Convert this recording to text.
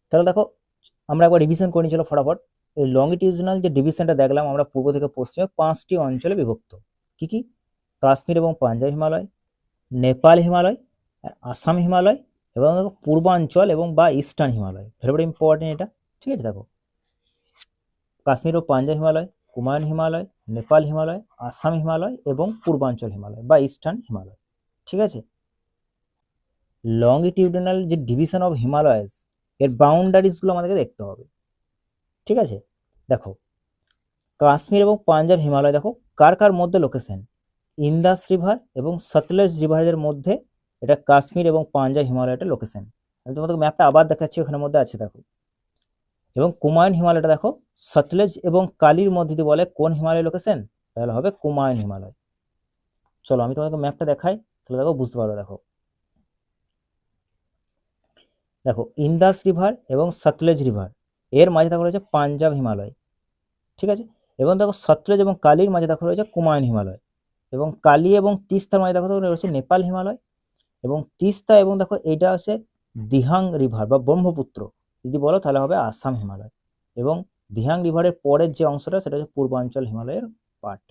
তাহলে দেখো আমরা একবার রিভিশন করে নিই, চলো ফটাফট। এই লংগিটিউডিনাল যে ডিভিশনটা দেখলাম আমরা পূর্ব থেকে পশ্চিমে 5টি অঞ্চলে বিভক্ত। কি কি? কাশ্মীর এবং পাঞ্জাব হিমালয়, নেপাল হিমালয়, আর আসাম হিমালয়, এবং দেখো পূর্বাঞ্চল এবং বা eastern Himalaya. Very very important এটা। ঠিক আছে, দেখো কাশ্মীর ও পাঞ্জাব হিমালয়, কুমায়ুন হিমালয়, নেপাল হিমালয়, আসাম হিমালয় এবং পূর্বাঞ্চল হিমালয় বা ইস্টার্ন হিমালয়। ঠিক আছে, লংগিটিউডিনাল যে ডিভিশন অফ হিমালয়স এর বাউন্ডারিজগুলো আমাদেরকে দেখতে হবে। ঠিক আছে, দেখো কাশ্মীর এবং পাঞ্জাব হিমালয় দেখো কার কার মধ্যে লোকেশন? ইন্দাস রিভার এবং সতলেজ রিভারের মধ্যে এটা কাশ্মীর এবং পাঞ্জাব হিমালয়টা লোকেশন। আমি তোমাদের ম্যাপটা আবার দেখাচ্ছি, ওখানের মধ্যে আছে দেখো। এবং কুমায়ুন হিমালয়টা দেখো সতলেজ এবং কালির মধ্যে যদি বলে কোন হিমালয় লোকেশন, তাহলে হবে কুমায়ুন হিমালয়। চলো আমি তোমাদেরকে ম্যাপটা দেখাই, তাহলে দেখো বুঝতে পারবে। দেখো দেখো ইন্দাস রিভার এবং সতলেজ রিভার এর মাঝে দেখো রয়েছে পাঞ্জাব হিমালয়। ঠিক আছে, এবং দেখো সতলেজ এবং কালির মাঝে দেখো রয়েছে কুমায়ুন হিমালয়, এবং কালি এবং তিস্তার মাঝে দেখো রয়েছে নেপাল হিমালয়, এবং তিস্তা এবং দেখো এইটা হচ্ছে দিহাং রিভার বা ব্রহ্মপুত্র যদি বলো তাহলে হবে আসাম হিমালয়, এবং দিহাং রিভারের পরের যে অংশটা সেটা হচ্ছে পূর্বাঞ্চল হিমালয়ের পার্ট।